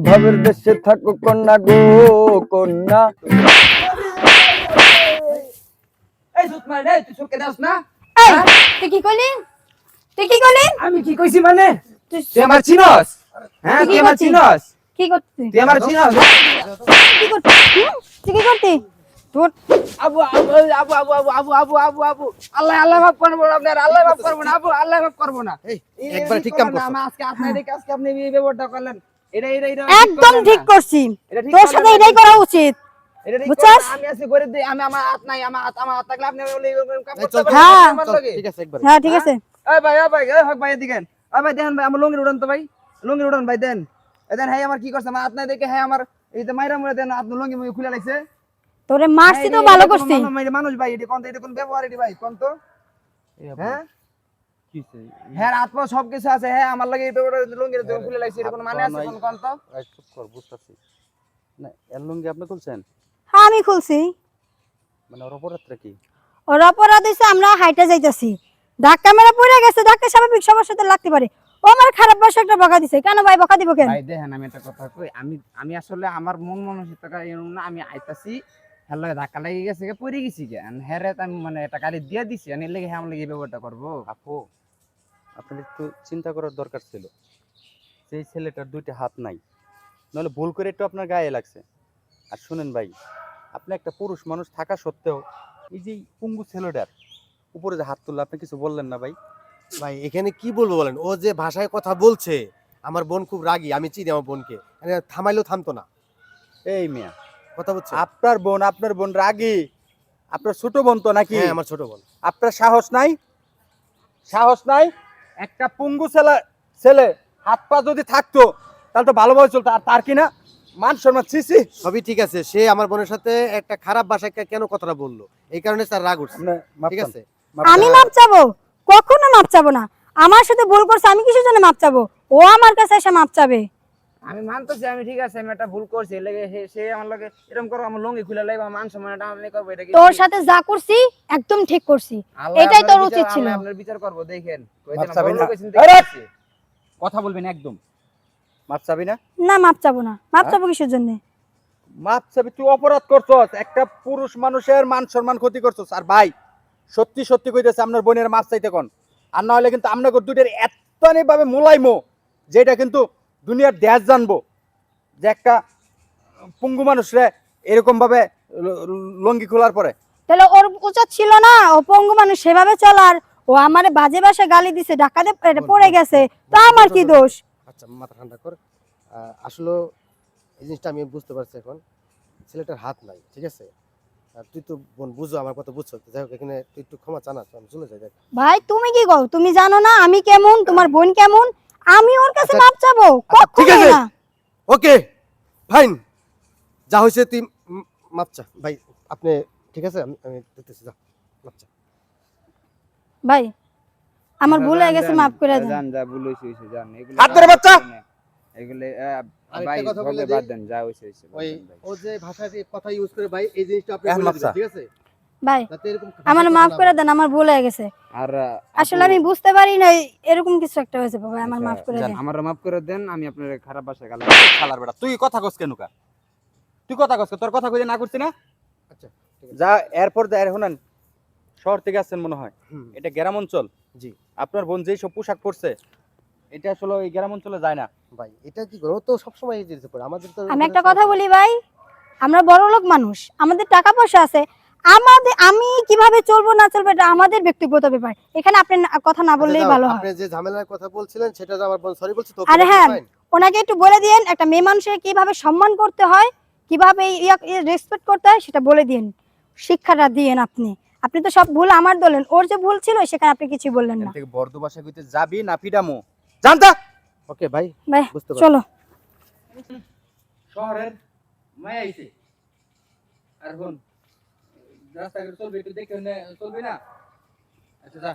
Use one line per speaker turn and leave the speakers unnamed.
ভাবের দেশে থাকো কন্যা গো কন্যা।
এই সুত মার রে, তুই চোখে দাস না?
এই
হ্যাঁ?
তুই কি করলি? তুই কি করলি?
আমি কি কইছি মানে?
তুই
তুই আমার চিনস? হ্যাঁ,
তুই কি
তুই আমার
করছিস?
চিনস?
কি করছিস?
তুই আমার চিনস?
কি করছিস? তুই কি করছিস? তোর
আবু আবু আবু আবু আবু আবু আবু আবু আবু আল্লাহ আল্লাহ মাফ করবো না আপনার, আল্লাহ মাফ করবো না আবু, আল্লাহ মাফ করবো না।
এই একবার ঠিক কাম করছো।
আমি আজকে আপনার দেখে আজকে আপনি এই ব্যবহারটা করলেন, এটা এটা এটা
একদম ঠিক করছি।
এটা ঠিক
তোর
করলেন
সাথে
না।
এটাই করা উচিত।
এটা ঠিক
বুঝছাস?
করলেন না। আমি আজকে করে দিই, আমি আমার হাত নাই, আমার হাত থাকলে আপনি ওই কাম করতে
চল,
পারবেন
হ্যাঁ।
আমার
চল,
লগে।
ঠিক আছে একবার।
হ্যাঁ ঠিক আছে।
এই ভাই এই ভাই এই হক ভাই এদিকে আন। এই ভাই দেখেন ভাই আমার লুঙ্গির উড়ান তো ভাই, লুঙ্গির উড়ান ভাই দেন। এই দেন, হ্যাঁ আমার কি করছে, আমার হাত নাই দেখে হ্যাঁ আমার এই যে মাইরা মুড়ে দেন, আপনার লুঙ্গি মুই খুলে লাগছে।
তোরে মারছি তো
হ্যাঁ,
ভালো
এটা কোনো
করছি।
মানুষ ভাই, এটা কোন, এটা কোন ব্যবহার এটি ভাই কোন তো? হ্যাঁ হ্যাঁ আত্মা সবকিছু আছে, হ্যাঁ আমার লাগে এই ব্যবহার লুঙ্গির খুলে লাগছে, এটা কোনো মানে আছে কোন তো?
চুপ কর, বুঝতেছি না। এর লুঙ্গি আপনি খুলছেন?
হ্যাঁ আমি খুলছি।
মানে ওর অপরাধটা কি?
ওর অপরাধ হইছে আমরা হাইটা যাইতাছি, ধাক্কা মেরে পড়ে গেছে। ধাক্কা স্বাভাবিক সবার সাথে লাগতে পারে। ও আমার খারাপ ভাষা একটা বকা দিছে। কেন ভাই বকা দিব কেন?
ভাই দেখেন আমি একটা কথা কই, আমি আসলে আমার মন মানসিকতা এরকম না, আমি আইতাছি হ্যালো ধাক্কা লেগে গেছে কে পড়ে গেছি কে হ্যাঁ আমি মানে একটা গাড়ি দিয়ে দিছি, আমি লেগে হ্যাঁ লাগে এই ব্যবহারটা করবো।
আপু, আপনার একটু চিন্তা করার দরকার ছিল। সেই ছেলেটার দুইটা হাত নাই, নাহলে ভুল করে একটু আপনার গায়ে লাগছে। আর শুনেন ভাই, আপনি একটা পুরুষ মানুষ থাকা সত্ত্বেও এই যে পুঙ্গু ছেলেটার উপরে যে হাত তুললো, আপনি কিছু বললেন না ভাই?
ভাই এখানে কি বলবো বলেন, ও যে ভাষায় কথা বলছে, আমার বোন খুব রাগী, আমি চিনি আমার বোনকে, মানে থামাইলেও থামতো না।
এই মিয়া,
কথা বলছে।
আপনার বোন রাগী? আপনার ছোট বোন তো নাকি?
হ্যাঁ আমার ছোট বোন।
আপনার সাহস নাই? সাহস নাই? একটা পুঙ্গু ছেলে হাত পা যদি থাকতো তাহলে তো ভালোভাবে চলতো। আর তার কিনা মান সম্মান, ছিছি।
সবই ঠিক আছে, সে আমার বোনের সাথে একটা খারাপ ভাষায় কেন কথাটা বললো, এই কারণে তার রাগ উঠছে। ঠিক আছে।
আমি মাপ চাবো? কখনো মাপ চাবো না। আমার সাথে ভুল করছে, আমি কিসের জন্য মাপ চাবো? ও আমার কাছে এসে মাপ চাবে।
আমি মানতেছি আমি ঠিক আছে, আমি একটা ভুল করছি, লেগে সে আমার লাগে এরকম করো, আমার লুঙ্গি খুলে লাগবে, মান সম্মান টানাটানি করবো, এটা কি
তোর সাথে যা করছি একদম ঠিক করছি।
আল্লাহ
এটাই
আপনার
তোর
বিচার-
উচিত ছিল।
আল্লাহ আপনার বিচার করবো, দেখেন কই
মাপ
দিলাম,
চাবি
বড়
না।
লোকের চিন্তা
আরে!
করছি।
কথা বলবেন একদম। মাপ চাবি না?
না মাপ চাবো না। মাপ
হ্যাঁ?
চাবো কিসের জন্য?
মাপ চাবি? তুই অপরাধ করছস, একটা পুরুষ মানুষের মান সম্মান ক্ষতি করছস। আর ভাই সত্যি সত্যি কইতেছে, আপনার বোনের মাপ চাইতে কোন। আর না হলে কিন্তু আপনাকে দুইটার এতটানি ভাবে মোলাইমো, যেটা কিন্তু দুনিয়ার দেশ জানবো যে একটা পুঙ্গু মানুষরে এরকম ভাবে লঙ্গি খোলার পরে।
তাহলে ওর উচিত ছিল না ও পঙ্গু মানুষ সেভাবে চলার? ও আমারে বাজে ভাষা গালি দিছে, ধাক্কা দিয়ে পড়ে গেছে, তো আমার কি দোষ?
আচ্ছা মাথা ঠান্ডা কর। আসলে এই জিনিসটা আমি বুঝতে পারছি এখন, ছেলেটার হাত নাই, ঠিক আছে। আর তুই তো বোন বুঝো, আমার কথা বুঝছো, যাই হোক এখানে তুই একটু ক্ষমা চানা, আমি চলে যাই। দেখ
ভাই তুমি কি কও? তুমি জানো না আমি কেমন, তোমার বোন কেমন? আমি ওর কাছে
আচ্ছা,
মাপ চাবো?
ঠিক
কখনোই
আছে।
না।
ওকে ফাইন, যা হয়েছে তুই মাপ চা ভাই। আপনি ঠিক আছে, আমি দেখতেছি, যা মাপ চা।
ভাই আমার ভুল হয়ে
যান,
গেছে,
যান,
মাফ করে দেন।
যান, যা ভুল হইছে হইছে, যান। এগুলো
হাত ধরে বাচ্চা!
এগুলো
আরেকটা
ভাই
কথা বলে
হবে,
দেই।
বাদ দেন, যা হইছে হইছে, বাদ
ওই
দেন ভাই।
ও যে ভাষাতে কথা ইউজ করে ভাই, এই জিনিসটা আপনি
এখন
বলে
মাপ চা।
দিবেন, ঠিক আছে।
ভাই
যাতে এরকম
আমার
ভাষায়
মাফ
কথা
করে
না
দেন, আমার ভুল হয়ে গেছে।
আর
আসলে আমি বুঝতে পারি না এরকম কিছু একটা হয়েছে। বাবা আমার মাফ করে দেন।
আমার মাফ করে দেন, আমি আপনার খারাপ ভাষায় গালি
শালার বেটা, তুই কথা কস কেন কা? তুই কথা কস কে? তোর কথা কইতে না করছি না?
আচ্ছা ঠিক আছে।
যা এরপর দেয় শুনেন, শহর থেকে আসছেন মনে হয়,
হুম,
এটা গ্রাম অঞ্চল।
জি
আপনার বোন যেই সব পোশাক পরছে, এটা আসলে ওই গ্রাম অঞ্চলে যায় না।
ভাই এটা কি করো, ও তো সবসময় এই জিনিস করে আমাদের তো।
আমি একটা কথা বলি ভাই, আমরা বড় লোক মানুষ, আমাদের টাকা পয়সা আছে। আমি কিভাবে চলবো না চলবো এটা আমাদের ব্যক্তিগত ব্যাপার। এখানে আপনি কথা না বললেই ভালো হয়।
আপনি যে ঝামেলার কথা বলছিলেন সেটা তো আমার বোন সরি বলছে তো।
আরে হ্যাঁ, ওনাকে একটু বলে দিন একটা মেয়ে মানুষের কিভাবে সম্মান করতে হয়, কিভাবে রেসপেক্ট করতে হয় সেটা বলে দিন, শিক্ষাটা দিয়েন। আপনি তো সব ভুল আমার ধরলেন, ওর যে ভুল ছিল সেখানে আপনি কিছু বললেন
এখান
না।
থেকে বর্ধ ভাষা কইতে যাবি না পিডামো, জানতা?
ওকে ভাই
ভাই
বুঝতে পারছি।
চলো।
শহরের মায়া আইছে। আর বোন রাস্তাঘাট চলবে, একটু দেখে চলবি না? আচ্ছা যা।